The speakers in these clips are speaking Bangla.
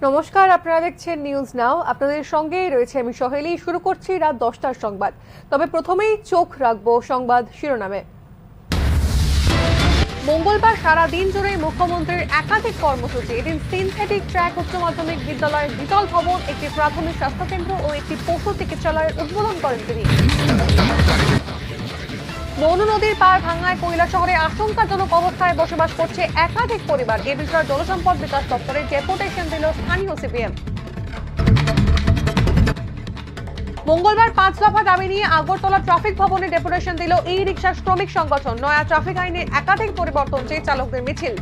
নমস্কার, আপনারা দেখছেন নিউজ নাও। আপনাদের সঙ্গেই রয়েছে আমি সহেলি। শুরু করছি রাত 10টার সংবাদ। তবে প্রথমেই চোখ রাখবো সংবাদ শিরোনামে। মঙ্গলবার সারাদিন জুড়ে মুখ্যমন্ত্রীর একাধিক কর্মসূচি। এদিন সিনথেটিক ট্র্যাক উচ্চ মাধ্যমিক বিদ্যালয়ের দ্বিতল ভবন, একটি প্রাথমিক স্বাস্থ্যকেন্দ্র ও একটি পশু চিকিৎসালয়ের উদ্বোধন করেন তিনি। মনু নদীর পাড় ভাঙায় কৈলাসহরে আশঙ্কাজনক অবস্থায় বসবাস করছে একাধিক পরিবার। এ বিষয়ে জলসম্পদ বিকাশ দপ্তরে ডেপুটেশন দিল স্থানীয় সিপিএম। মঙ্গলবার 5 দফা দাবি নিয়ে আগরতলা ট্রাফিক ভবনে ডেপুটেশন দিল ই রিকশা শ্রমিক সংগঠন। নয়া ট্রাফিক আইনে একাধিক পরিবর্তন চেয়ে চালকদের মিছিল।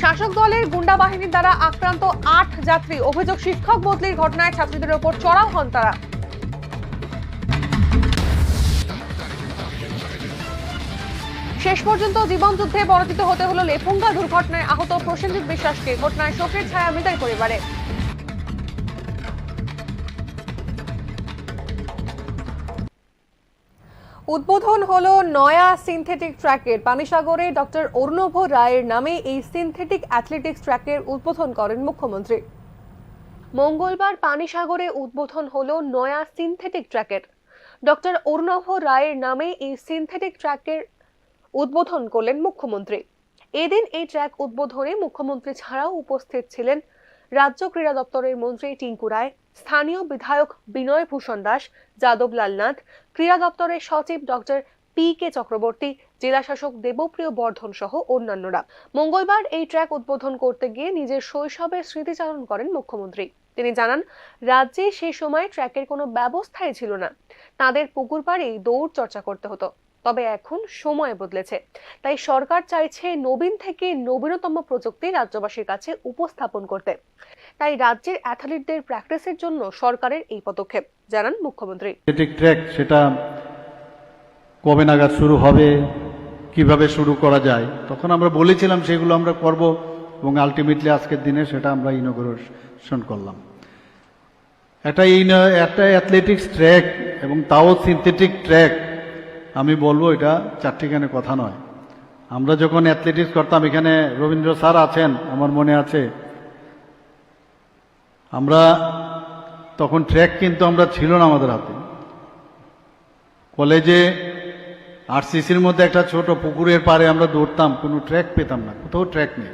শাসক দলের গুন্ডা বাহিনীর দ্বারা আক্রান্ত 8 যাত্রী। অভিযোগ শিক্ষক বদলির ঘটনায় ছাত্রীদের ওপর চড়াও হন তারা। শেষ পর্যন্ত জীবন যুদ্ধে পরাজিত হতে হলো লেফুঙ্গা দুর্ঘটনায় আহত প্রসেনজিৎ বিশ্বাসকে। ঘটনায় শোকের ছায়া মৃতের পরিবারে। উদ্বোধন হলো নয়া সিনথেটিক ট্র্যাকের। পানিসাগরে ডক্টর অর্ণব রায়ের নামে এই সিনথেটিক অ্যাথলেটিক্স ট্র্যাকের উদ্বোধন করেন মুখ্যমন্ত্রী। মঙ্গলবার পানিসাগরে উদ্বোধন হলো নয়া সিনথেটিক ট্র্যাকের। ডক্টর অর্ণব রায়ের নামে এই সিনথেটিক ট্র্যাকের উদ্বোধন করলেন মুখ্যমন্ত্রী। এদিন এই ট্র্যাক উদ্বোধনে মুখ্যমন্ত্রী ছাড়াও উপস্থিত ছিলেন রাজ্য ক্রীড়া দপ্তরের মন্ত্রী টিঙ্কু রায়, স্থানীয় বিধায়ক বিনয় ভূষণ দাস, যাদবলাল নাথ, ক্রীড়া দপ্তরের সচিব ডক্টর পি.কে. চক্রবর্তী, জেলা শাসক দেবপ্রিয় বর্ধন সহ অন্যান্যরা। মঙ্গলবার এই ট্র্যাক উদ্বোধন করতে গিয়ে নিজের শৈশবের স্মৃতিচারণ করেন মুখ্যমন্ত্রী। তিনি জানান, রাজ্যে সেই সময় ট্র্যাকের কোনো ব্যবস্থাই ছিল না। তাদের পুকুর পাড়েই দৌড় চর্চা করতে হতো। তবে এখন সময় বদলেছে, তাই সরকার চাইছে নবীন থেকে নবীনতম প্রযুক্তি রাজ্যবাসীর কাছে উপস্থাপন করতে। তাই রাজ্যের অ্যাথলিটদের প্র্যাকটিসের জন্য সরকারের এই পদক্ষেপ, জানান মুখ্যমন্ত্রী। ট্র্যাক সেটা কবে নাগাদ শুরু হবে, কিভাবে শুরু করা যায়, তখন আমরা বলেছিলাম সেগুলো আমরা করব এবং আলটিমেটলি আজকের দিনে সেটা আমরা ইনঅগ্রেশন করলাম। একটা অ্যাথলেটিক্স ট্র্যাক এবং তাও সিনথেটিক ট্র্যাক, আমি বলবো এটা চারটিখানে কথা নয়। আমরা যখন অ্যাথলেটিক্স করতাম, এখানে রবীন্দ্র স্যার আছেন, আমার মনে আছে, আমরা তখন ট্র্যাক কিন্তু আমরা ছিল না আমাদের হাতে। কলেজে আরসিসির মধ্যে একটা ছোট পুকুরের পাড়ে আমরা দৌড়তাম, কোনো ট্র্যাক পেতাম না, কোথাও ট্র্যাক নেই।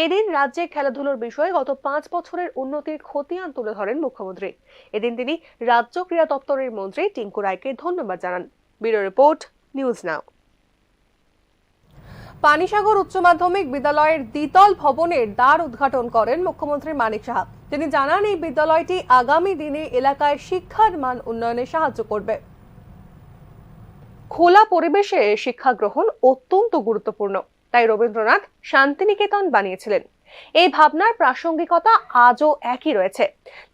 এদিন রাজ্যে খেলাধুলার বিষয়ে গত 5 বছরের উন্নতির খতিয়ান তুলে ধরেন মুখ্যমন্ত্রী। এদিন তিনি রাজ্য ক্রীড়া দপ্তরের মন্ত্রী টিঙ্কু রায়কে ধন্যবাদ জানান। ব্যুরো রিপোর্ট, নিউজ নাও। পানিসাগর উচ্চ মাধ্যমিক বিদ্যালয়ের দ্বিতল ভবনের দ্বার উদ্ঘাটন করেন মুখ্যমন্ত্রী মানিক সাহা। তিনি জানান, এই বিদ্যালয়টি আগামী দিনে এলাকায় শিক্ষার মান উন্নয়নে সাহায্য করবে। খোলা পরিবেশে শিক্ষা গ্রহণ অত্যন্ত গুরুত্বপূর্ণ, তাই রবীন্দ্রনাথ শান্তিনিকেতন বানিয়েছিলেন। এই ভাবনার প্রাসঙ্গিকতা আজও একই রয়েছে।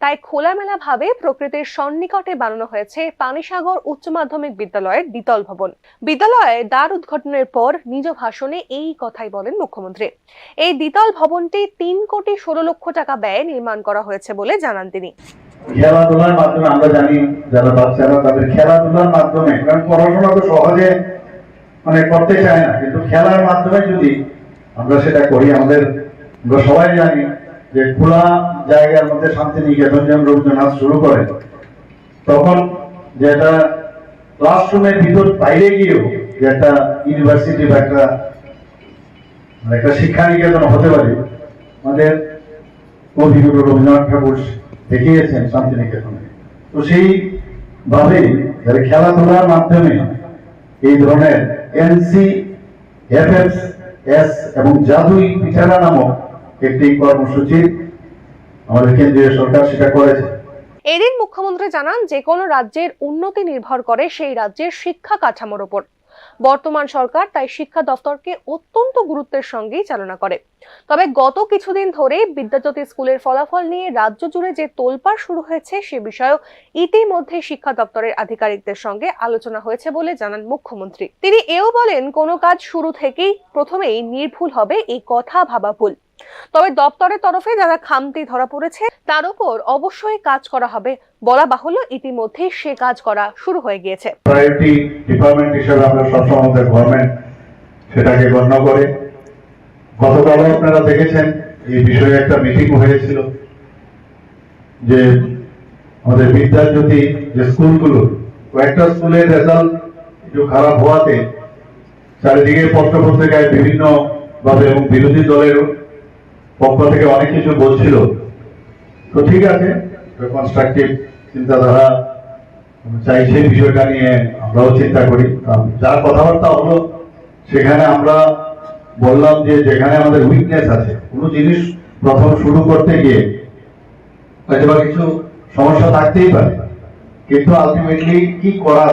তাই খোলামেলা ভাবে প্রকৃতির সন্নিকটে বানানো হয়েছে পানিসাগর উচ্চ মাধ্যমিক বিদ্যালয়ের দ্বিতল ভবন। বিদ্যালয়ের দ্বার উদ্ঘাটনের পর নিজ ভাষণে এই কথাই বলেন মুখ্যমন্ত্রী। এই দ্বিতল ভবনটি 3,16,00,000 টাকা ব্যয়ে নির্মাণ করা হয়েছে বলে জানান তিনি। খেলাধুলার মাধ্যমে আমরা জানি যারা বাচ্চারা তাদের খেলাধুলার মাধ্যমে, কারণ পড়াশোনা তো সহজে করতে চায় না, কিন্তু খেলার মাধ্যমে যদি আমরা সেটা করি, আমরা সবাই জানি যে খোলা জায়গার মধ্যে শান্তিনিকেতন যেমন রবীন্দ্রনাথ শুরু করে, তখন যেটা ক্লাসরুমের ভিতর বাইরে গিয়েও যে একটা ইউনিভার্সিটি বা একটা শিক্ষানিকেতন হতে পারে। আমাদের কবিগুরু রবীন্দ্রনাথ ঠাকুর দেখিয়েছেন শান্তিনিকেতনে। তো সেইভাবে খেলাধুলার মাধ্যমে এই ধরনের NCFFS এবং জাদুই পিঠারা নামক একটি কর্মসূচি আমাদের কেন্দ্রীয় সরকার সেটা করেছে। এদিন মুখ্যমন্ত্রী জানান, যে কোনো রাজ্যের উন্নতি নির্ভর করে সেই রাজ্যের শিক্ষা কাঠামোর উপর। বর্তমান সরকার তাই শিক্ষা দপ্তরকে অত্যন্ত গুরুত্বের সঙ্গেই চালনা করে। তবে গত কিছুদিন ধরে বিদ্যাজ্যোতি স্কুলের ফলাফল নিয়ে রাজ্য জুড়ে যে তোলপাড় শুরু হয়েছে, সে বিষয়েও ইতিমধ্যে শিক্ষা দপ্তরের আধিকারিকদের সঙ্গে আলোচনা হয়েছে বলে জানান মুখ্যমন্ত্রী। তিনি এও বলেন, কোনো কাজ শুরু থেকেই প্রথমেই নির্ভুল হবে এই কথা ভাবা ভুল। তবে দপ্তরের তরফে যারা খামতি ধরা পড়েছে তার উপর অবশ্যই কাজ করা হবে। বলা বাহুল্য, ইতিমধ্যে সে কাজ করা শুরু হয়ে গিয়েছে। প্রায়োরিটি ডিপার্টমেন্ট হিসেবে আমরা সবসময় আমাদের গভর্নমেন্ট সেটাকে গণ্য করে। গতকালও আপনারা দেখেছেন এই বিষয়ে একটা মিটিং হয়েছিল যে আমাদের বিদ্যাজ্যোতি যে স্কুলগুলো, কয়েকটা স্কুলের রেজাল্ট একটু খারাপ হওয়াতে চারিদিকে পত্রপত্রিকায় বিভিন্ন ভাবে এবং বিরোধী দলের পক্ষ থেকে অনেক কিছু বলছিল। তো ঠিক আছে, কনস্ট্রাকটিভ চিন্তাধারা চাইছে, বিষয়টা নিয়ে আমরাও চিন্তা করি। যার কথাবার্তা হলো সেখানে আমরা বললাম যে যেখানে আমাদের উইকনেস আছে, কোনো জিনিস প্রথম শুরু করতে গিয়ে হয়তো কিছু সমস্যা থাকতেই পারে, কিন্তু আলটিমেটলি কি করা,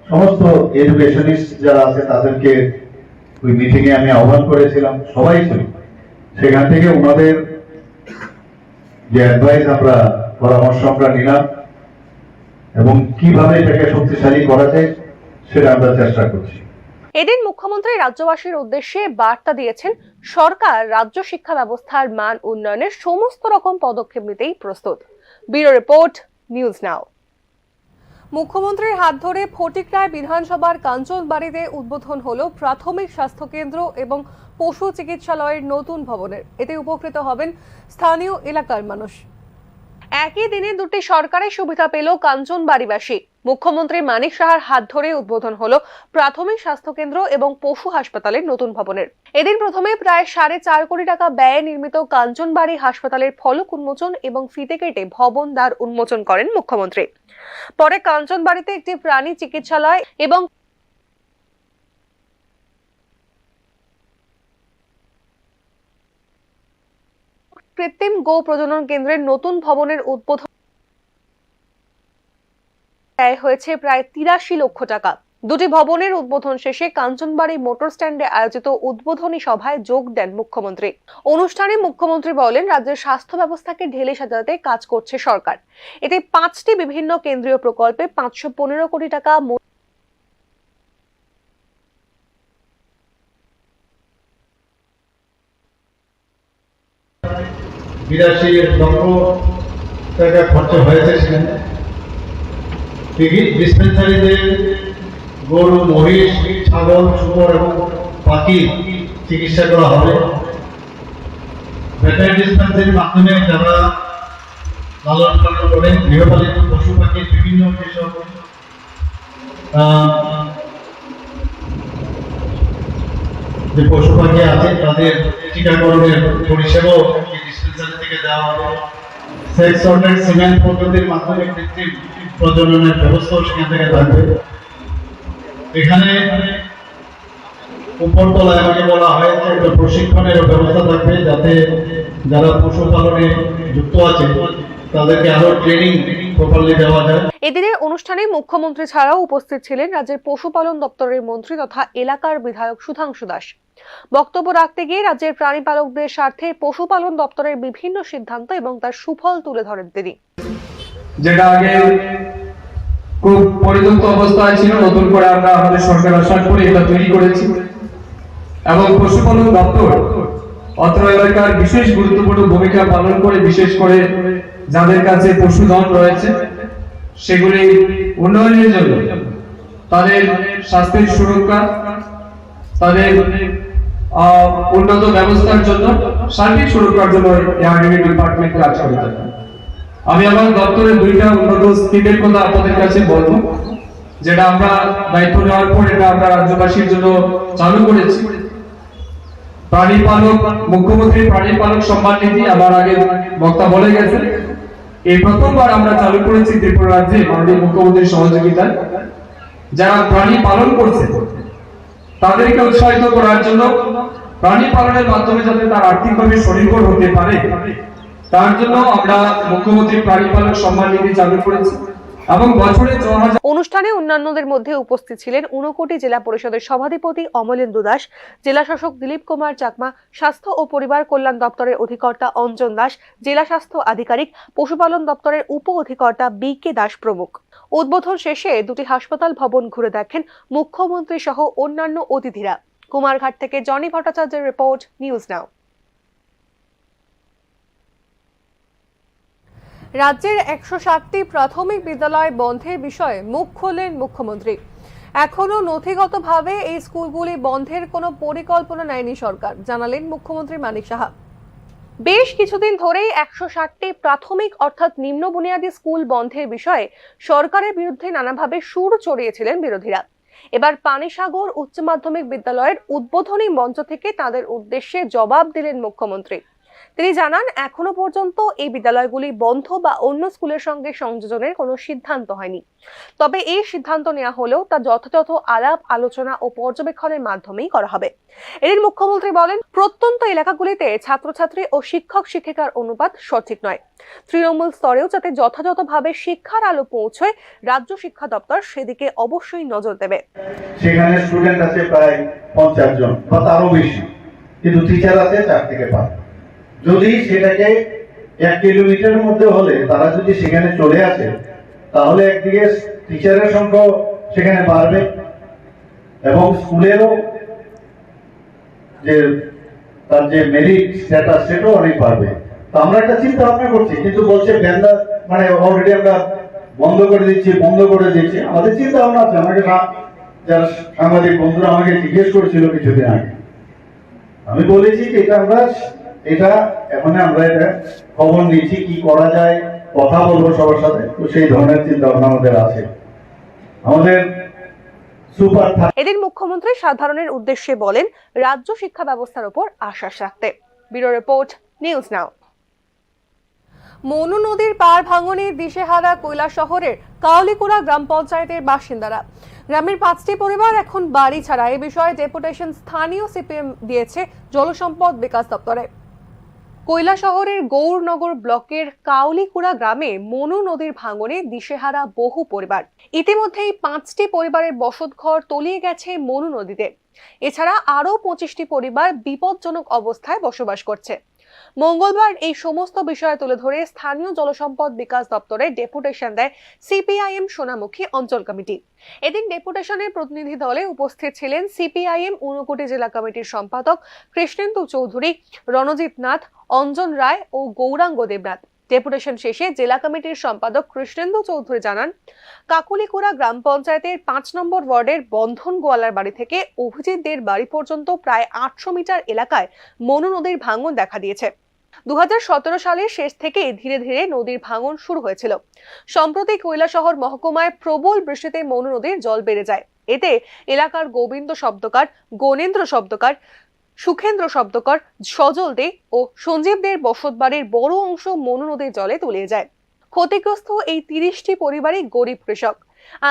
সমস্ত এডুকেশনিস্ট যারা আছে তাদেরকে ওই মিটিং এ আমি আহ্বান করেছিলাম, সবাই ছিল। সেখান থেকে ওনাদের যে অ্যাডভাইস আমরা, পরামর্শ আমরা নিলাম এবং কিভাবে এটাকে শক্তিশালী করা যায় সেটা আমরা চেষ্টা করছি। এদিন মুখ্যমন্ত্রী রাজ্যবাসীর উদ্দেশ্যে বার্তা দিয়েছেন, সরকার রাজ্য শিক্ষা ব্যবস্থার মান উন্নয়নের সমস্ত রকম পদক্ষেপ নিতেই প্রস্তুত। ব্যুরো রিপোর্ট, নিউজ নাও। মুখ্যমন্ত্রীর হাত ধরে ফটিকরায় বিধানসভার কাঞ্চনবাড়িতে উদ্বোধন হলো প্রাথমিক স্বাস্থ্য কেন্দ্র এবং পশু চিকিৎসালয়ের নতুন ভবনের। এতে উপকৃত হবেন স্থানীয় এলাকার মানুষ। একই দিনে দুটি সরকারি সুবিধা পেল কাঞ্চনবাড়িবাসী। মুখ্যমন্ত্রী মানিক সাহার হাত ধরে উদ্বোধন হলো প্রাথমিক স্বাস্থ্য কেন্দ্র এবং পশু হাসপাতালের নতুন ভবনের। এদিন প্রথমে প্রায় 4.5 কোটি টাকা ব্যয়ে নির্মিত কাঞ্চনবাড়ি হাসপাতালের ফলক উন্মোচন এবং ফিতে কেটে ভবন দ্বার উন্মোচন করেন মুখ্যমন্ত্রী। পরে কাঞ্চনবাড়িতে একটি প্রাণী চিকিৎসালয় এবং কৃত্রিম গো প্রজনন কেন্দ্রের নতুন ভবনের উদ্বোধন ব্যয় হয়েছে প্রায় 83 লক্ষ টাকা। দুটি ভবনের উদ্বোধন শেষে কাঞ্চনবাড়ি মোটর স্ট্যান্ডে আয়োজিত উদ্বোধনী সভায় যোগ দেন মুখ্যমন্ত্রী। অনুষ্ঠানে মুখ্যমন্ত্রী বলেন, রাজ্যের স্বাস্থ্য ব্যবস্থাকে ঢেলে সাজাতে কাজ করছে সরকার। এতে 5টি বিভিন্ন কেন্দ্রীয় প্রকল্পে 515 কোটি টাকা টাকা খরচ হয়েছে। সেখানে ডিসপেন্সারিতে গরু, মহিষ, ছাগল, শুকর এবং পাখি চিকিৎসা করা হবে। ভেটেরিনারি ডিসপেন্সারির মাধ্যমে যারা লালন পালন করে গৃহপালিত পশু পাখির বিভিন্ন যেসব যে পশু পাখি আছে তাদের টিকাকরণের পরিষেবাও ডিসপেন্সারি থেকে দেওয়া হবে। সেক্স অর্গান সিমেন্ট পদ্ধতির মাধ্যমে কৃত্রিম প্রজননের ব্যবস্থাও সেখান থেকে থাকবে। এখানে উপরতলায় আমাকে বলা হয়েছে একটা প্রশিক্ষণের ব্যবস্থা থাকবে, যাতে যারা পশুপালনে যুক্ত আছে তাদেরকে আরো ট্রেনিং প্রপারলি দেওয়া যায়। এদিনের অনুষ্ঠানে মুখ্যমন্ত্রী ছাড়াও উপস্থিত ছিলেন রাজ্যের পশুপালন দপ্তরের মন্ত্রী তথা এলাকার বিধায়ক সুধাংশু দাস। বক্তব্য রাখতে গিয়ে রাজ্যের প্রাণী পালকদের স্বার্থে পশুপালন দপ্তরের বিভিন্ন সিদ্ধান্ত এবং তার সুফল তুলে ধরেন তিনি। যেটা আগে খুব পরিত্যক্ত অবস্থায় ছিল, নতুন করে আমরা আমাদের সরকার আসার পরে এটা তৈরি করেছি এবং পশুপালন দপ্তর অত্র এলাকার বিশেষ গুরুত্বপূর্ণ ভূমিকা পালন করে, বিশেষ করে যাদের কাছে পশুধন রয়েছে সেগুলি উন্নয়নের জন্য, তাদের স্বাস্থ্যের সুরক্ষা, তাদের উন্নত ব্যবস্থার জন্য, সার্বিক সুরক্ষার জন্য ডিপার্টমেন্ট কাজ করে থাকে। আমি আমার দপ্তরের 2টা উন্নত স্কিমের কথা আপনাদের কাছে বলবো, যেটা আমরা দায়িত্ব নেওয়ার পর এটা আমরা রাজ্যবাসীর জন্য চালু করেছি। প্রাণী পালক, মুখ্যমন্ত্রী প্রাণী পালক সম্মান নিধি আমার আগে বক্তা বলে গেছে, এই প্রথমবার আমরা চালু করেছি ত্রিপুরা রাজ্যে মাননীয় মুখ্যমন্ত্রীর সহযোগিতায়। যারা প্রাণী পালন করছে তাদেরকে উৎসাহিত করার জন্য, প্রাণী পালনের মাধ্যমে যাতে তার আর্থিকভাবে স্বনির্ভর হতে পারে তার জন্য আমরা মুখ্যমন্ত্রী প্রাণী পালক সম্মান নিধি চালু করেছি এবং বছরে 6000। অনুষ্ঠানে অন্যান্যদের মধ্যে উপস্থিত ছিলেন ঊনকোটি জেলা পরিষদের সভাধিপতি অমলেন্দু দাস, জেলা শাসক দিলীপ কুমার চাকমা, স্বাস্থ্য ও পরিবার কল্যাণ দপ্তরের অধিকর্তা অঞ্জন দাস, জেলা স্বাস্থ্য আধিকারিক, পশুপালন দপ্তরের উপ অধিকর্তা বি.কে দাস প্রমুখ। উদ্বোধন শেষে দুটি হাসপাতাল ভবন ঘুরে দেখেন মুখ্যমন্ত্রী সহ অন্যান্য অতিথিরা। কুমারঘাট থেকে জনি ভট্টাচার্যের রিপোর্ট, নিউজ নাও। রাজ্যের 160টি প্রাথমিক বিদ্যালয় বন্ধের বিষয়ে মুখ খোলেন মুখ্যমন্ত্রী। এখনো নথিগতভাবে এই স্কুলগুলি বন্ধের কোনো পরিকল্পনা নেয়নি সরকার, জানালেন মুখ্যমন্ত্রী মানিক সাহা। বেশ কিছুদিন ধরেই 160টি প্রাথমিক অর্থাৎ নিম্ন বুনিয়াদী স্কুল বন্ধের বিষয়ে সরকারের বিরুদ্ধে নানাভাবে সুর চড়িয়েছিলেন বিরোধীরা। এবার পানিসাগর উচ্চ মাধ্যমিক বিদ্যালয়ের উদ্বোধনী মঞ্চ থেকে তাদের উদ্দেশ্যে জবাব দিলেন মুখ্যমন্ত্রী। তিনি জানান, এখনো পর্যন্ত এই বিদ্যালয়গুলি বন্ধ বা অন্য স্কুলের সঙ্গে সংযোজনের কোনো সিদ্ধান্ত হয়নি। তবে এই সিদ্ধান্ত নেওয়া হলেও তা যথাযথ আলাপ আলোচনা ও পর্যবেক্ষণের মাধ্যমেই করা হবে। এদিন মুখ্যমন্ত্রী বলেন, প্রত্যন্ত এলাকাগুলিতে ছাত্রছাত্রী ও শিক্ষক শিক্ষিকার অনুপাত সঠিক নয়। তৃণমূল স্তরেও যাতে যথাযথভাবে শিক্ষার আলো পৌঁছয়, রাজ্য শিক্ষা দপ্তর সেদিকে অবশ্যই নজর দেবে। সেখানে স্টুডেন্ট আছে প্রায় 50 জন বা তারও বেশি, কিন্তু টিচার আছে 4 থেকে 5। যদি সেটাকে 1 কিলোমিটারের মধ্যে হলে তারা যদি সেখানে চলে আসে, তাহলে একদিকে টিচারের সংখ্যা সেখানে বাড়বে এবং স্কুলেরও যে তার যে মেরিট স্ট্যাটাস সেটাও অনেক বাড়বে। তো আমরা একটা চিন্তা ভাবনা করছি, কিন্তু বলছে বেন্দা মানে অলরেডি আমরা বন্ধ করে দিচ্ছি। আমাদের চিন্তা ভাবনা আছে। আমাকে যারা সাংবাদিক বন্ধুরা আমাকে জিজ্ঞেস করেছিল কিছুদিন আগে, আমি বলেছি যে এটা এখন আমরা এটা খবর নিচ্ছি, কি করা যায়, কথা বলবো সবার সাথে। তো সেই ধরনের চিন্তা ভাবনা আমাদের আছে। আমাদের এদিন মুখ্যমন্ত্রী সাধারণের উদ্দেশ্যে বলেন, রাজ্য শিক্ষা ব্যবস্থার উপর আশ্বাস রাখতে। ব্যুরো রিপোর্ট, নিউজ নাও। মনু নদীর পাড় ভাঙনে দিশেহারা কৈলাসহরের কাউলিকুড়া গ্রাম পঞ্চায়েতের বাসিন্দারা। গ্রামের 5টি পরিবার এখন বাড়ি ছাড়া। এই বিষয়ে ডেপুটেশন স্থানীয় সিপিএম দিয়েছে জলসম্পদ বিকাশ দপ্তরে। কৈলাসহরের গৌরনগর ব্লকের কাউলিকুড়া গ্রামে মনু নদীর ভাঙনে দিশেহারা বহু পরিবার। ইতিমধ্যেই 5টি পরিবারের বসতঘর তলিয়ে গেছে মনু নদীতে। এছাড়া আরও 25টি পরিবার বিপজ্জনক অবস্থায় বসবাস করছে। মঙ্গলবার এই সমস্ত বিষয় তুলে ধরে স্থানীয় জলসম্পদ বিকাশ দপ্তরে ডেপুটেশন দেয় সিপিআইএম সোনামুখী অঞ্চল কমিটি। এদিন ডেপুটেশনের প্রতিনিধি দলে উপস্থিত ছিলেন সিপিআইএম ঊনকোটি জেলা কমিটির সম্পাদক কৃষ্ণেন্দু চৌধুরী, রণজিৎ নাথ, অঞ্জন রায় ও গৌরাঙ্গ দেবনাথ। ডেপুটেশন শেষে জেলা কমিটির সম্পাদক কৃষ্ণেন্দু চৌধুরী জানান, কাকুলিকুড়া গ্রাম পঞ্চায়েতের 5 নম্বর ওয়ার্ডের বন্ধন গোয়ালার বাড়ি থেকে অভিজিৎদের বাড়ি পর্যন্ত প্রায় 800 মিটার এলাকায় মনু নদীর ভাঙন দেখা দিয়েছে। 2017 সালের শেষ থেকে ধীরে ধীরে নদীর ভাঙন শুরু হয়েছিল। সম্প্রতি কৈলাসহর মহকুমায় প্রবল বৃষ্টিতে মনু নদীর জল বেড়ে যায়। এতে এলাকার গোবিন্দ শব্দকার, গণেন্দ্র শব্দকার, সুখেন্দ্র শব্দকর, সজল দে ও সঞ্জীব দের বসতবাড়ির বড় অংশ মনু নদীর জলে তলিয়ে যায়। ক্ষতিগ্রস্ত এই 30টি পরিবারই গরিব কৃষক।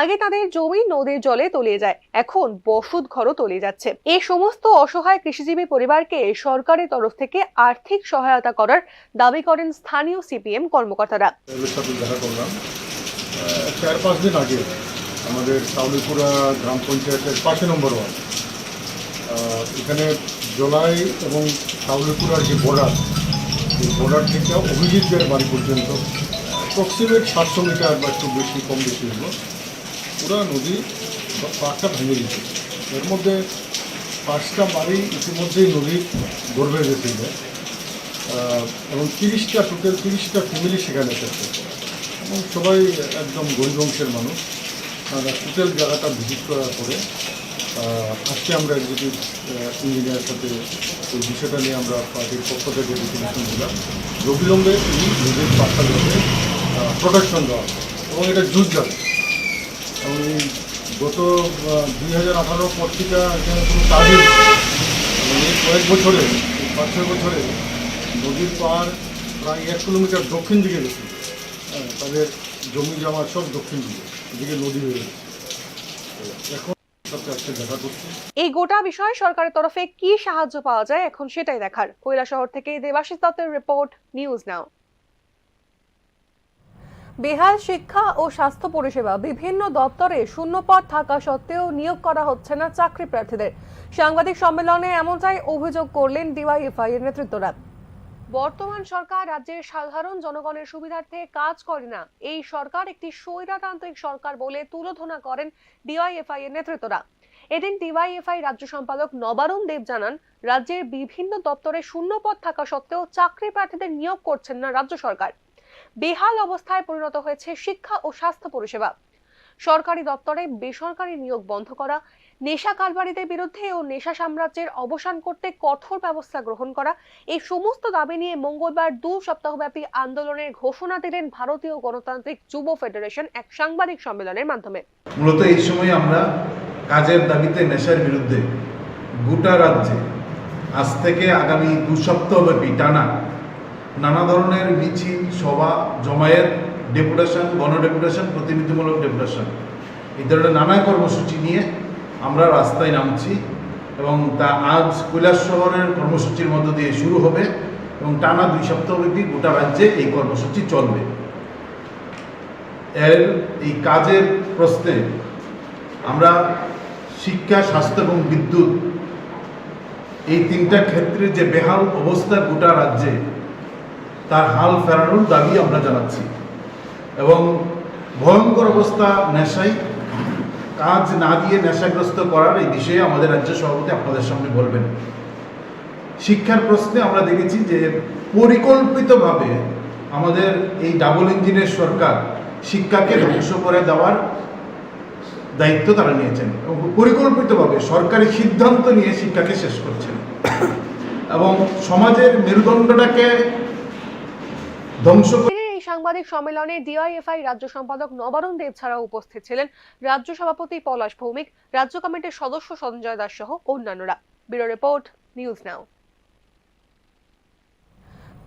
আগে তাদের জমি নদীর জলে তলিয়ে যায়, এখন বসত ঘরও তলিয়ে যাচ্ছে। এই সমস্ত অসহায় কৃষিজীবী পরিবারকে সরকারের তরফ থেকে আর্থিক সহায়তা করার দাবি করেন স্থানীয় সিপিএম কর্মকর্তারা। দেখা করলাম 4-5 দিন আগে আমাদের কাউলিকুড়া গ্রাম পঞ্চায়েতের 5 নম্বর ওয়ার্ড, এখানে জলাই এবং কাউলিকুড়ার যে বর্ডার, এই বর্ডার থেকে অভিজিৎদের বাড়ি পর্যন্ত অ্যাপ্রক্সিমেট 700 মিটার বা একটু বেশি কম বেশি হলো পুরো নদী পাড়টা ভেঙে দিচ্ছে। এর মধ্যে 5টা বাড়ি ইতিমধ্যেই নদীর গর্ভে গেছিল এবং টোটাল 30টা ফ্যামিলি সেখানে থাকছে এবং সবাই একদম গরিব অংশের মানুষ। টোটাল জায়গাটা ভিজিট করার পরে আজকে আমরা এক্সিকিউটিভ ইঞ্জিনিয়ারের সাথে ওই বিষয়টা নিয়ে আমরা পার্টির পক্ষ থেকে ডিসিশন দিলাম, অবিলম্বে এই নদীর পাশটাগুলোকে প্রোটেকশন দেওয়া এবং এটা জুট যাবে। এবং এই গত 2018 পর থেকে এখানে কোনো কাজই এই কয়েক বছরে, 5-6 বছরে নদীর পাড় প্রায় 1 কিলোমিটার দক্ষিণ দিকে গেছে। তাদের জমি জমা সব দক্ষিণ দিকে নদী হয়ে গেছে। এখন এই গোটা বিষয়ে সরকারের তরফে কি সাহায্য পাওয়া যায় এখন সেটাই দেখার। কৈলাসহর থেকে দেবাশিস দত্তের রিপোর্ট, নিউজ নাও। বেহাল শিক্ষা ও স্বাস্থ্য পরিষেবা, বিভিন্ন দপ্তরে শূন্যপদ থাকা সত্ত্বেও নিয়োগ করা হচ্ছে না চাকরি প্রার্থীদের। সাংবাদিক সম্মেলনে এমনটাই অভিযোগ করলেন ডিওয়াইএফআই এর নেতৃত্বরা। বর্তমান সরকার রাজ্যের সাধারণ জনগণের সুবিধার্থে কাজ করে না, এই সরকার একটি স্বৈরতান্ত্রিক সরকার বলে তুলোধনা করেন ডিওয়াইএফআই এর নেতৃত্বরা। এদিন ডিওয়াইএফআই রাজ্য সম্পাদক নবারুণ দেব জানান, রাজ্যের বিভিন্ন দপ্তরে শূন্যপদ থাকা সত্ত্বেও চাকরি প্রার্থীদের নিয়োগ করছেন না রাজ্য সরকার। বেহাল অবস্থায় পরিণত হয়েছে শিক্ষা ও স্বাস্থ্য পরিষেবা। সরকারি দপ্তরে বেসরকারি নিয়োগ বন্ধ করা, নেশা কারবারিদের বিরুদ্ধে ও নেশা সাম্রাজ্যের অবসান করতে কঠোর ব্যবস্থা গ্রহণ করা, এই সমস্ত দাবি নিয়ে মঙ্গলবার 2 সপ্তাহব্যাপী আন্দোলনের ঘোষণা দিলেন ভারতীয় গণতান্ত্রিক যুব ফেডারেশন এক সাংবাদিক সম্মেলনের মাধ্যমে। মূলত এই সময় আমরা কাজের দাবিতে নেশার বিরুদ্ধে গোটা রাজ্যে আজ থেকে আগামী 2 সপ্তাহব্যাপী টানা নানা ধরনের মিছিল, সভা, জমায়েত, ডেপুটেশন, গণডেপুটেশন, প্রতিনিধিমূলক ডেপুটেশন, এই ধরনের নানা কর্মসূচি নিয়ে আমরা রাস্তায় নামছি এবং তা আজ কৈলাসহরের কর্মসূচির মধ্য দিয়ে শুরু হবে এবং টানা 2 সপ্তাহব্যাপী গোটা রাজ্যে এই কর্মসূচি চলবে। এই কাজের প্রশ্নে আমরা শিক্ষা, স্বাস্থ্য এবং বিদ্যুৎ, এই 3টা ক্ষেত্রে যে বেহাল অবস্থা গোটা রাজ্যে, তার হাল ফেরানোর দাবি আমরা জানাচ্ছি এবং ভয়ঙ্কর অবস্থা নেশায় কাজ না দিয়ে নেশাগ্রস্ত করার এই বিষয়ে আমাদের রাজ্য সভাপতি আপনাদের সামনে বলবেন। শিক্ষার প্রশ্নে আমরা দেখেছি যে পরিকল্পিতভাবে আমাদের এই ডাবল ইঞ্জিনের সরকার শিক্ষাকে ধ্বংস করে দেওয়ার দায়িত্ব তারা নিয়েছেন এবং পরিকল্পিতভাবে সরকারি সিদ্ধান্ত নিয়ে শিক্ষাকে শেষ করছেন এবং সমাজের মেরুদণ্ডটাকে ধ্বংস করে। এই সাংবাদিক সম্মেলনে ডিআইএফআই রাজ্য সম্পাদক নবারুণ দেব ছাড়াও উপস্থিত ছিলেন রাজ্য সভাপতি পলাশ ভৌমিক, রাজ্য কমিটির সদস্য সঞ্জয় দাস সহ অন্যান্যরা। ব্যুরো রিপোর্ট, নিউজ নাও।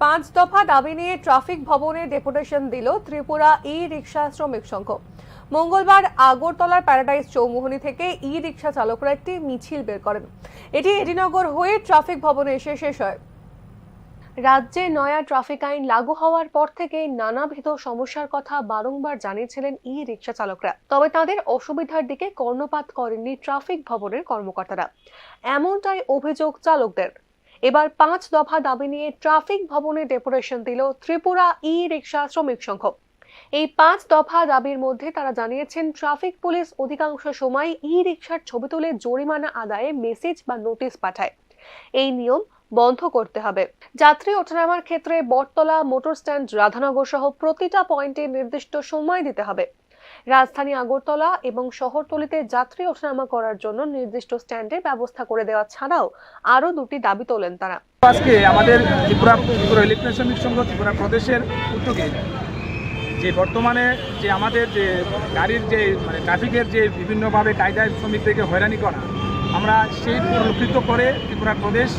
5 দফা দাবি নিয়ে ট্রাফিক ভবনে ডেপুটেশন দিল ত্রিপুরা ই রিক্সা শ্রমিক সংঘ। মঙ্গলবার আগরতলার প্যারাডাইজ চৌমুহনী থেকে ই রিক্সা চালকরা একটি মিছিল বের করেন। এটি এডিনগর হয়ে ট্রাফিক ভবনে এসে শেষ হয়। রাজ্যে নয়া ট্রাফিক আইন লাগু হওয়ার পর থেকে নানাবিধ সমস্যার কথা বারংবার জানিয়েছিলেন ই রিক্সা চালকরা, তবে তাদের অসুবিধার দিকে কর্ণপাত করেননি ট্রাফিক ভবনের কর্মকর্তারা, এমনটাই অভিযোগ চালকদের। এবার 5 দফা দাবি নিয়ে ট্রাফিক ভবনে ডেপুটেশন দিল ত্রিপুরা ই রিক্সা শ্রমিক সংঘ। এই 5 দফা দাবির মধ্যে তারা জানিয়েছেন ট্রাফিক পুলিশ অধিকাংশ সময় ই রিক্সার ছবি তুলে জরিমানা আদায়ে মেসেজ বা নোটিশ পাঠায়, এই নিয়ম বন্ধ করতে হবে। যাত্রী ওঠানামার ক্ষেত্রে বটতলা, মোটর স্ট্যান্ড, রাধানগর সহ প্রতিটা পয়েন্টে নির্দিষ্ট সময় দিতে হবে। রাজধানী আগরতলা এবং শহরতলিতে যাত্রী ওঠানামা করার জন্য নির্দিষ্ট স্ট্যান্ডের ব্যবস্থা করে দেওয়া ছাড়াও আরও 2টি দাবি তোলেন তারা। আজকে আমাদের ত্রিপুরা ইলেকট্রনিক শ্রমিক সংঘ ত্রিপুরা প্রদেশের উদ্যোগে যে বর্তমানে যে আমাদের যে গাড়ির যে ট্রাফিকের যে বিভিন্নভাবে কায়দায় শ্রমিকদেরকে হয়রানি করা, আমরা সেই পরিলক্ষিত করে ত্রিপুরা প্রদেশ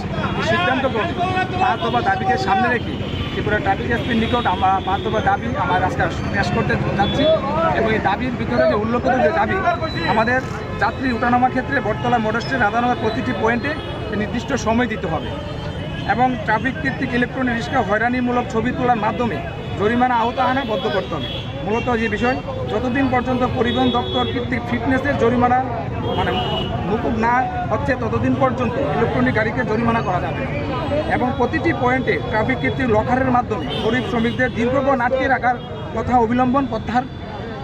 সিদ্ধান্ত করে 5 দফা দাবিকে সামনে রেখে ত্রিপুরা ট্রাফিক এসপির নিকট আমরা 5 দফা দাবি আমার আজকে পেশ করতে যাচ্ছি এবং এই দাবির ভিতরে যে উল্লেখিত যে দাবি, আমাদের যাত্রী ওঠানামার ক্ষেত্রে বটতলা, মোটর স্ট্যান্ড, রাধানগর প্রতিটি পয়েন্টে নির্দিষ্ট সময় দিতে হবে এবং ট্রাফিক কর্তৃক ইলেকট্রনিক রিক্সা হয়রানিমূলক ছবি তোলার মাধ্যমে জরিমানা আওতাহানা বদ্ধ করতে হবে। মূলত যে বিষয়, যতদিন পর্যন্ত পরিবহন দপ্তর কর্তৃক ফিটনেসের জরিমানা মুকুব না হচ্ছে ততদিন পর্যন্ত ইলেকট্রনিক গাড়িকে জরিমানা করা যাবে এবং প্রতিটি পয়েন্টে ট্রাফিক কর্তৃক লকারের মাধ্যমে গরিব শ্রমিকদের দীর্ঘক্ষণ আটকে রাখার কথা অবিলম্বন প্রত্যাহার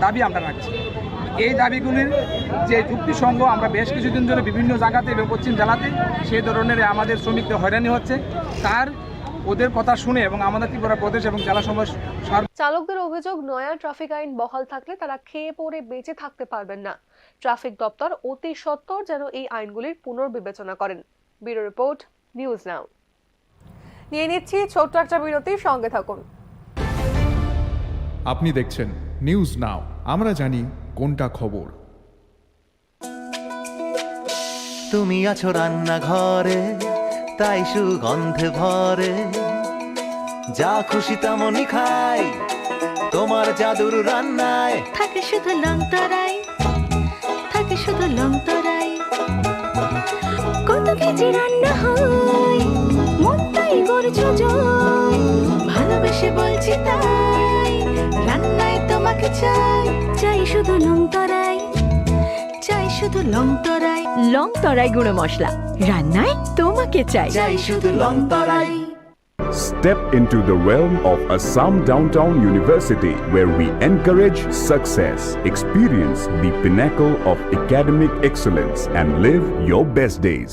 দাবি আমরা রাখছি। এই দাবিগুলির যে যুক্তিসঙ্গ, আমরা বেশ কিছুদিন ধরে বিভিন্ন জায়গাতে পশ্চিম জেলাতে সেই ধরনের আমাদের শ্রমিকদের হয়রানি হচ্ছে, তার ওদের কথা শুনে এবং আমাদের ত্রিপুরা প্রদেশ এবং জেলা সমাজ চালকদের অভিযোগ, নয়া ট্রাফিক আইন বহাল থাকলে তারা খেয়ে পড়ে বেঁচে থাকতে পারবেন না। ট্রাফিক দপ্তর অতি সত্বর যেন এই আইনগুলির পুনর্বিবেচনা করেন। ব্যুরো রিপোর্ট, নিউজ নাও। নিয়ে নিচ্ছি ছোট্ট একটা বিরতি, সঙ্গে থাকুন। আপনি দেখছেন নিউজ নাও, আমরা জানি কোনটা খবর। তুমি আছো রান্নাঘরে, তাই সুগন্ধে ভরে, যা খুশি তেমনই খাই, তোমার জাদুর রান্নায় থাকে শুধু লংতরাই, থাকে শুধু লংতরাই। কত কেজি রান্না হয়, মনটাই করছো জয়, ভালোবেসে বলছি তাই, রান্নায় তোমাকে চাই, চাই শুধু লংতরাই, চাই শুধু লংতরাই। লংতরাই গুঁড়ো মশলা, রান্নায় তোমাকে চাই, চাই শুধু লংতরাই। Step into the realm of Assam Downtown University, where we encourage success, experience the pinnacle of academic excellence, and live your best days.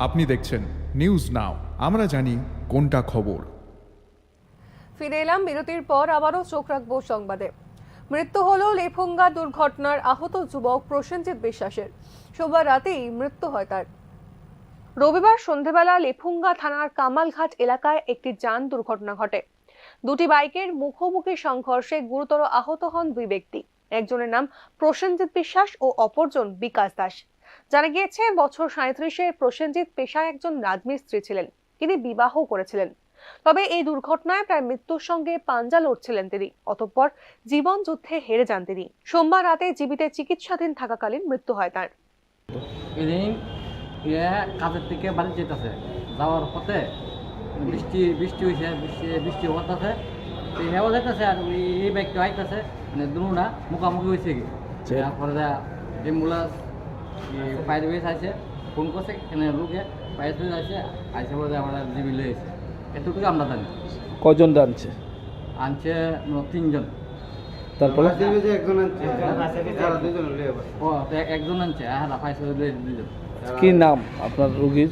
আপনি দেখছেন নিউজ নাও, আমরা জানি কোনটা খবর। ফিরে এলাম বিরতির পর, আবারও চোখ রাখবো সংবাদে। মৃত্যু হলো লেফুঙ্গা দুর্ঘটনার আহত যুবক প্রসেনজিৎ বিশ্বাসের। সোমবার রাতেই মৃত্যু হয় তার। রবিবার সন্ধেবেলা লেফুঙ্গা থানার কামালঘাট এলাকায় একটি যান দুর্ঘটনা ঘটে। দুটি বাইকের মুখোমুখি সংঘর্ষে গুরুতর আহত হন দুই ব্যক্তি। একজনের নাম প্রসেনজিৎ বিশ্বাস ও অপরজন বিকাশ দাস। জানা গিয়েছে, বছর 37-এর প্রসেনজিৎ পেশায় একজন রাজমিস্ত্রি ছিলেন। তিনি বিবাহ করেছিলেন। তবে এই দুর্ঘটনায় প্রায় মৃত্যুর সঙ্গে পাঞ্জা লড়ছিলেন তিনি। অতঃপর জীবন যুদ্ধে হেরে যান তিনি। সোমবার রাতে জীবিতে চিকিৎসাধীন থাকাকালীন মৃত্যু হয় তার। কাজের থেকে বাড়ি যেতেছে, যাওয়ার পথে বৃষ্টি হয়েছে, বৃষ্টি হতেছে, হেওয়া যেতেছে আর এই বাইকটা আইতেছে, মানে দুটা মুখামুখি হয়েছে কি। তারপরে অ্যাম্বুলেন্স ফায়ার ব্রিগেড আছে, ফোন করছে, এখানে লোকে ফায়ার ব্রিগেড আছে, আইসে বলে আমরা জিবি লয়েছে। এতটুকু আমরা জানি। কজন আনছে? আনছে 3 জন। তারপরে একজন আনছে, হ্যাঁ ফায়ার ব্রিগেড 2 জন। কি নাম আপনার রোগীর?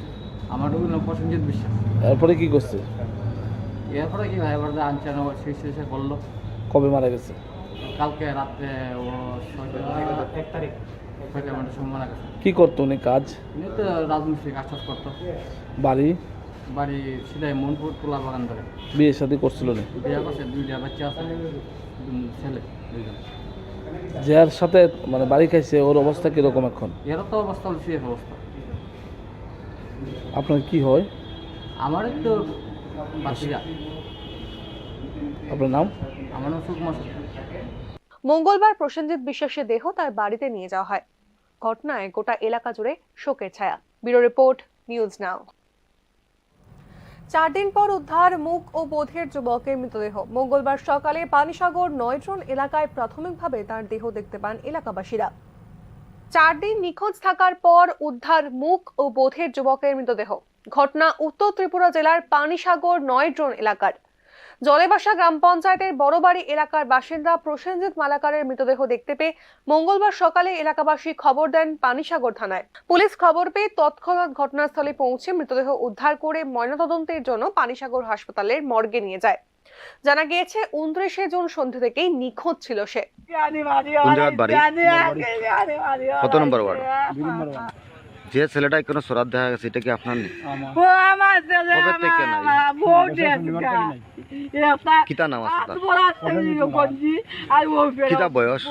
আমার রোগীর নাম প্রসেনজিৎ বিশ্বাস। এরপরে কি করছে? এরপরে কি ভাই এবার আনছে শেষে করলো। কবে মারা গেছে? কালকে রাত্রে ও 6টার সময় মারা গেছে। কি করতো উনি কাজ? উনি তো রাজমিস্ত্রি কাজ করতো। বাড়ি সিধাই মনপুর তোলা বাগান ধরে। বিয়ে শাদী করছিল না? বিয়ে করছে, 2টা বাচ্চা আছে, ছেলে 2জন। যার সাথে মানে বাড়ি খাইছে ওর অবস্থা কিরকম এখন? এর তো অবস্থা হল সিরিয়াস অবস্থা। আপনার কি হয়? আমার তো বাচ্চা। আপনার নাম? আমার নাম সুকুমার। মঙ্গলবার প্রসেনজিৎ বিশ্বাসের দেহ তার বাড়িতে নিয়ে যাওয়া হয়। ঘটনায় গোটা এলাকা জুড়ে শোকের ছায়া। ব্যুরো রিপোর্ট, নিউজ নাও। 4 দিন পর উদ্ধার মুখ ও বধির যুবকের মৃতদেহ। মঙ্গলবার সকালে পানিসাগর 9 এলাকায় প্রাথমিকভাবে তার দেহ দেখতে পান এলাকাবাসীরা। 4 দিন নিখোঁজ থাকার পর উদ্ধার মুখ ও বধির যুবকের মৃতদেহ। ঘটনা উত্তর ত্রিপুরা জেলার পানিসাগর 9 এলাকার জলেবাসা গ্রাম পঞ্চায়েতের বড়বাড়ি এলাকার বাসিন্দা প্রসেনজিৎ মালাকারের মৃতদেহ দেখতে পেয়ে মঙ্গলবার সকালে এলাকাবাসী খবর দেন পানিসাগর থানায়। পুলিশ খবর পেয়ে তৎক্ষণাৎ ঘটনাস্থলে পৌঁছে মৃতদেহ উদ্ধার করে ময়নাতদন্তের জন্য পানিসাগর হাসপাতালের মর্গে নিয়ে যায়। জানা গিয়েছে 29শে জুন সন্ধ্যে থেকেই নিখোঁজ ছিল সে। কত নম্বর ওয়ার্ড? যে ছেলেটা কোনো সরাত দেখা গেছে, এটা কি আপনার নেই? কিতা নাম আছে তার? কিতা বয়স?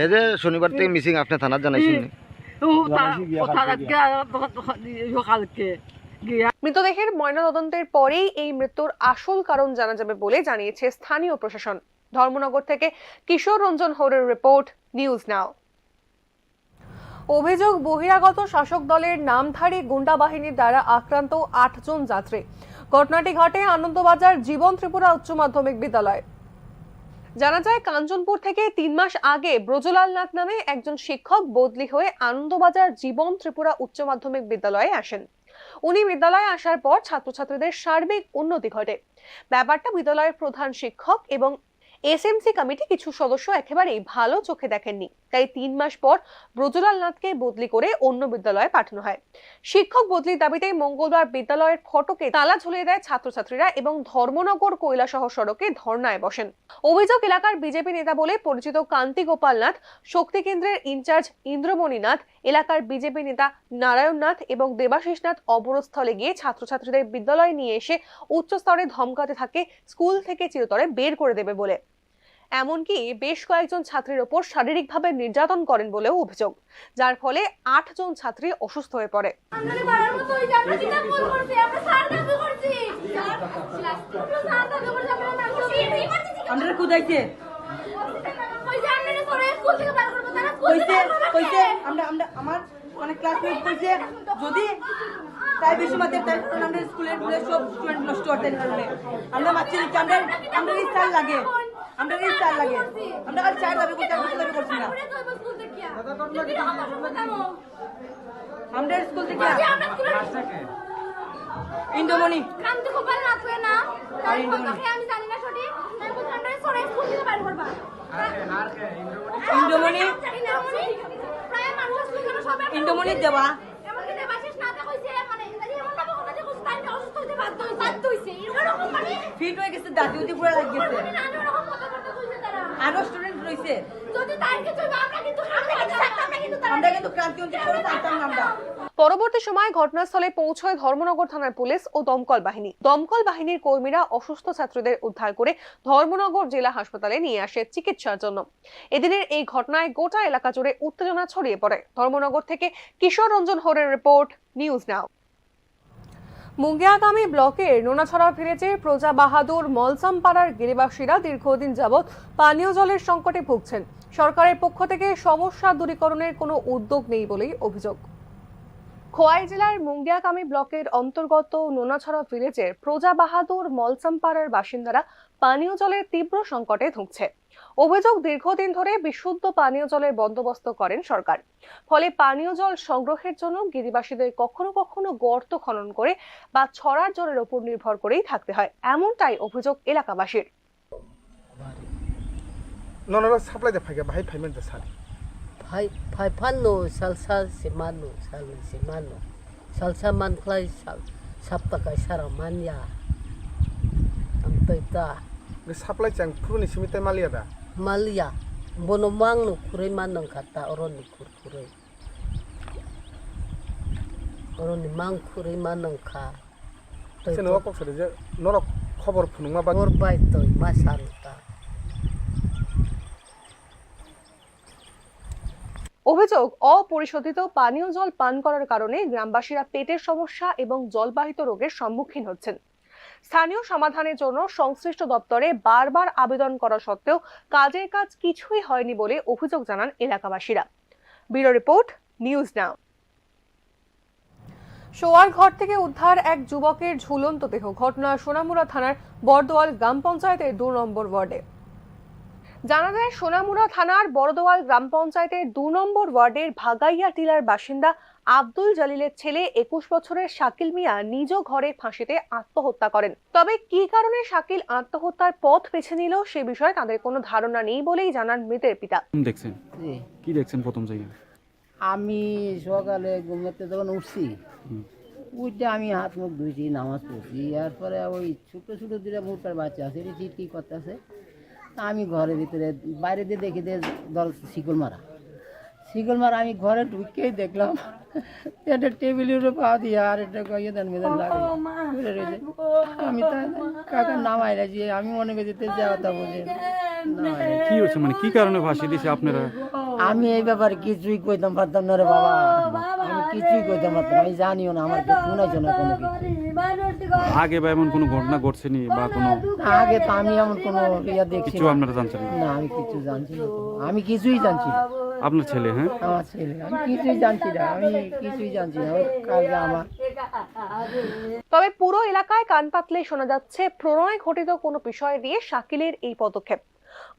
এই যে শনিবার থেকে মিসিং, আপনি থানার জানাইছেন? মৃতদেহের ময়নাতদন্তের পরেই এই মৃত্যুর আসল কারণ জানা যাবে বলে জানিয়েছে স্থানীয় প্রশাসন। ধর্মনগর থেকে কিশোর রঞ্জন হরের রিপোর্ট, নিউজ নাও। অভিযোগ, বহিরাগত শাসক দলের নামধারী গুন্ডা বাহিনীর দ্বারা আক্রান্ত 8 জন যাত্রী। ঘটনাটি ঘটে আনন্দবাজার জীবন ত্রিপুরা উচ্চ মাধ্যমিক বিদ্যালয়। জানা যায়, কাঞ্চনপুর থেকে 3 মাস আগে ব্রজলাল নাথ নামে একজন শিক্ষক বদলি হয়ে আনন্দবাজার জীবন ত্রিপুরা উচ্চ মাধ্যমিক বিদ্যালয়ে আসেন। উনি বিদ্যালয়ে আসার পর ছাত্রছাত্রীদের সার্বিক উন্নতি ঘটে। ব্যাপারটা বিদ্যালয়ের প্রধান শিক্ষক এবং এসএমসি কমিটি কিছু সদস্য একেবারেই ভালো চোখে দেখেননি। তাই 3 মাস পর ব্রজলাল নাথকে বদলি করে অন্য বিদ্যালয়ে পাঠানো হয়। শিক্ষক বদলির দাবিতে মঙ্গলবার বিদ্যালয়ের ফটকে তালা ঝুলিয়ে দেয় ছাত্রছাত্রীরা এবং ধর্মনগর কৈলাসহ সড়কে ধর্নায় বসেন। অভিযোগ, এলাকার বিজেপি নেতা বলে পরিচিত কান্তি গোপাল নাথ, শক্তি কেন্দ্রের ইনচার্জ ইন্দ্রমণি নাথ, এলাকার বিজেপি নেতা নারায়ণ নাথ এবং দেবাশিস নাথ অবরোধস্থলে গিয়ে ছাত্রছাত্রীদের বিদ্যালয়ে নিয়ে এসে উচ্চ স্তরে ধমকাতে থাকে স্কুল থেকে চিরতরে বের করে দেবে বলে। এমনকি বেশ কয়েকজন ছাত্রীর ওপর শারীরিকভাবে নির্যাতন করেন বলেও অভিযোগ, যার ফলে 8 জন ছাত্রী অসুস্থ হয়ে পড়ে। তাই বেশি মাত্রায় তাই আমাদের স্কুলের বলে সব স্টুডেন্ট নষ্ট হতে কারণে আমরা মারছি আমরা স্টার লাগে আমরা আর চার দাবি করতে করছি না। আমাদের স্কুল থেকে ইন্দ্রমণি ইন্দ্রমণি দেওয়া ফিট হয়ে গেছে, দাঁতি উদি পুরো লাগছে, আরো স্টুডেন্ট রয়েছে, আমরা কিন্তু ক্রান্তি করে থাকতাম না আমরা। পরবর্তী সময় ঘটনাস্থলে পৌঁছয় ধর্মনগর থানার পুলিশ ও দমকল বাহিনী। দমকল বাহিনীর কর্মীরা অসুস্থ ছাত্রদের উদ্ধার করে ধর্মনগর জেলা হাসপাতালে নিয়ে আসে চিকিৎসার জন্য। এদিনের এই ঘটনায় গোটা এলাকা জুড়ে উত্তেজনা ছড়িয়ে পড়ে। ধর্মনগর থেকে কিশোর রঞ্জন হরের রিপোর্ট, নিউজ নাও। মুঙ্গিয়াগামী ব্লকের নোনাছড়া ভিলেজে প্রজা বাহাদুর মলসামপাড়ার গিরিবাসীরা দীর্ঘদিন যাবৎ পানীয় জলের সংকটে ভুগছেন। সরকারের পক্ষ থেকে সমস্যা দূরীকরণের কোনো উদ্যোগ নেই বলেই অভিযোগ। খোয়াই জেলার মুঙ্গিয়াগামী ব্লকের অন্তর্গত নোনাছড়া ভিলেজের প্রজা বাহাদুর মলসামপাড়ার বাসিন্দারা পানীয় জলের তীব্র সংকটে ভুগছে। অভিযোগ, দীর্ঘদিন ধরে বিশুদ্ধ পানীয় জলের বন্দোবস্ত করেন সরকার, ফলে পানীয় জল সংগ্রহের জন্য গিরিবাসীদের কখনো কখনো গর্ত খনন করে বা ছড়ার জলের উপর নির্ভর করেই থাকতে হয়, এমনটাই অভিযোগ এলাকাবাসীর। Phai phanno salsa semano salsa man klai sapta kai sara manya amtaita supply চাং ফুরনি সিমিতে মালিয়া দা malia bono mang no kurai manang kata oron ni kurai oron ni mang kurai manang kha সেনো কক্সরে যে নরক খবর ফুনুমা বা or bai toy masanta। অভিযোগ, অপরিশোধিত পানীয় জল পান করার কারণে গ্রামবাসীরা পেটের সমস্যা এবং জলবাহিত রোগের সম্মুখীন হচ্ছেন। স্থানীয় সমাধানের জন্য সংশ্লিষ্ট দপ্তরে বারবার আবেদন করা সত্ত্বেও কাজের কাজ কিছুই হয়নি বলে অভিযোগ জানান এলাকাবাসীরা। Bureau report, news now. শোয়ার ঘর থেকে উদ্ধার এক যুবকের ঝুলন্ত দেহ। ঘটনা সোনামুড়া থানার বরদোয়াল গ্রাম পঞ্চায়েতের 2 নম্বর ওয়ার্ডে। জানা যায়, সোনামুড়া থানার বরদোয়াল গ্রাম পঞ্চায়েতের 2 নম্বর ওয়ার্ডের ভাগাইয়া টিলার বাসিন্দা আব্দুল জালিলের ছেলে 21 বছরের শাকিল মিয়া নিজ ঘরে ফাঁসিতে আত্মহত্যা করেন। তবে কি কারণে শাকিল আত্মহত্যার পথ বেছে নিল সে বিষয়ে তাদের কোনো ধারণা নেই বলেই জানান মৃতের পিতা। দেখছেন কি দেখছেন প্রথম জায়গায়? আমি সকালে ঘুমাতে যখন উঠছি উঠে আমি হাত মুখ ধুইছি, নামাজ পড়ছি, এরপরে ওই ছোটো ছোটো দুটা মুরটার বাচ্চা আছে এটি চিটকি করতেছে। আমি ঘরের ভিতরে বাইরে দিয়ে দেখি যে দল শিকল মারা আমি ঘরে ঢুকেই দেখলাম একটা টেবিলের উপরে পা দিয়ে আর একটা ইয়েদান মেদান লাগে রয়েছে। আমি তাই কাকার নামাই রাখছি, আমি মনে করছি যাওয়া বলে কি হচ্ছে, মানে কি কারণে ফাঁসি দিছে আপনারা? আমি এই ব্যাপারে কিছুই কইতাম পারতাম না রে বাবা, আমি কিছুই কইতাম পারতাম, আমি জানিও না, আমার শোনাইছো না কোনো কিছু। আগে বা এমন কোনো ঘটনা ঘটছেনি বা কোনো? আগে তো আমি এমন কোনো ইয়া দেখছি কিছু আপনারা জানছেন না? আমি কিছু জানছি না, আমি কিছুই জানছি না। আপনার ছেলে? হ্যাঁ, আমার ছেলে, আমি কিছুই জানছি না, আমি কিছুই জানছি না। আমার তবে পুরো এলাকায় কান পাতলে শোনা যাচ্ছে প্রণয় ঘটিত কোনো বিষয় দিয়ে শাকিলের এই পদক্ষেপ।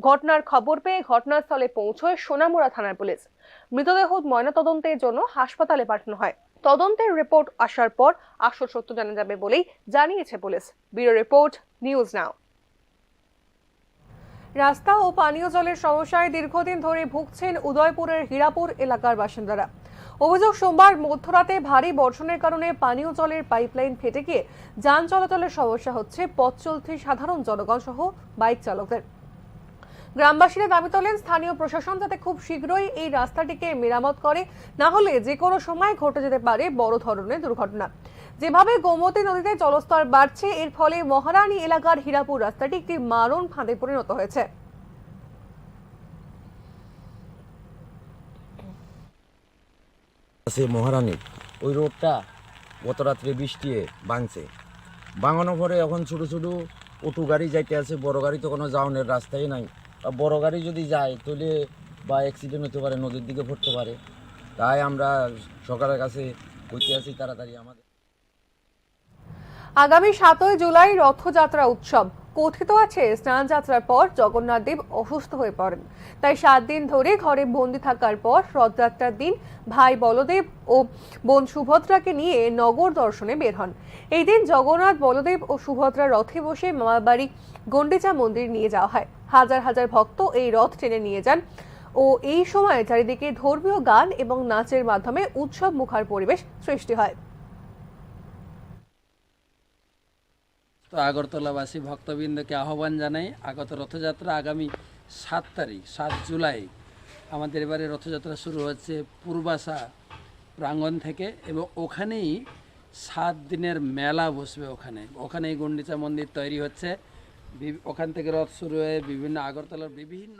ঘটনার খবর পেয়ে ঘটনাস্থলে পৌঁছয় সোনামুড়া থানার পুলিশ। মৃতদেহ ময়নাতদন্তের জন্য হাসপাতালে পাঠানো হয়। তদন্তের রিপোর্ট আসার পর আসল সত্য জানা যাবে বলেই জানিয়েছে পুলিশ। ব্যুরো রিপোর্ট, নিউজ নাও। রাস্তা ও পানীয় জলের সমস্যায় দীর্ঘদিন ধরে ভুগছেন উদয়পুরের হীরাপুর এলাকার বাসিন্দারা। অভিযোগ, সোমবার মধ্যরাতে ভারী বর্ষণের কারণে পানীয় জলের পাইপলাইন ফেটে গিয়ে যান চলাচলের সমস্যা হচ্ছে পথ চলতি সাধারণ জনগণ সহ বাইক চালকদের। গ্রামবাসীরা দাবি তোলেন স্থানীয় প্রশাসন যাতে খুব শীঘ্রই এই রাস্তাটিকে মেরামত করে, না হলে যে কোনো সময় ঘটে যেতে পারে বড় ধরনের দুর্ঘটনা। যেভাবে গোমতী নদীতে জলস্তর বাড়ছে, এর ফলে মহারানী এলাকার হীরাপুর রাস্তাটি একটি মারণ ফাঁদে পরিণত হয়েছে। মহারানী ওই রোডটা গত রাত্রে বৃষ্টি ভাঙছে, ভাঙানোর পরে এখন ছোটো ছোটো অটো গাড়ি যাইতে আছে, বড় গাড়ি তো কোনো যাওয়ানোর রাস্তাই নাই। বড় গাড়ি যদি যায় তাহলে বা অ্যাক্সিডেন্ট হতে পারে, নদীর দিকে পড়তে পারে। তাই আমরা সরকারের কাছে কইতে আছি তাড়াতাড়ি আমাদের। আগামী 7 জুলাই রথযাত্রা উৎসব। কথিত আছে স্নান যাত্রার পর জগন্নাথ দেব অসুস্থ হয়ে পড়েন, তাই 7 দিন ধরে ঘরে বন্দি থাকার পর রথযাত্রার দিন ভাই বলদেব ও বোন সুভদ্রাকে নিয়ে নগর দর্শনে বের হন। এই দিন জগন্নাথ, বলদেব ও সুভদ্রা রথে বসে মামাবাড়ি গন্ডিচা মন্দির নিয়ে যাওয়া হয়। হাজার হাজার ভক্ত এই রথ টেনে নিয়ে যান ও এই সময় চারিদিকে ধর্মীয় গান এবং নাচের মাধ্যমে উৎসব মুখর পরিবেশ সৃষ্টি হয়। তো আগরতলাবাসী ভক্তবৃন্দকে আহ্বান জানাই, আগত রথযাত্রা আগামী 7 তারিখ 7 জুলাই আমাদের এবারে রথযাত্রা শুরু হচ্ছে পূর্বাশা প্রাঙ্গণ থেকে, এবং ওখানেই 7 দিনের মেলা বসবে। ওখানেই গুন্ডিচা মন্দির তৈরি হচ্ছে, ওখান থেকে রথ শুরু হয়ে বিভিন্ন আগরতলার বিভিন্ন।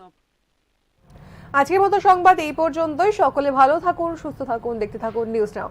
আজকের মতো সংবাদ এই পর্যন্তই। সকলে ভালো থাকুন, সুস্থ থাকুন, দেখতে থাকুন নিউজ নাও।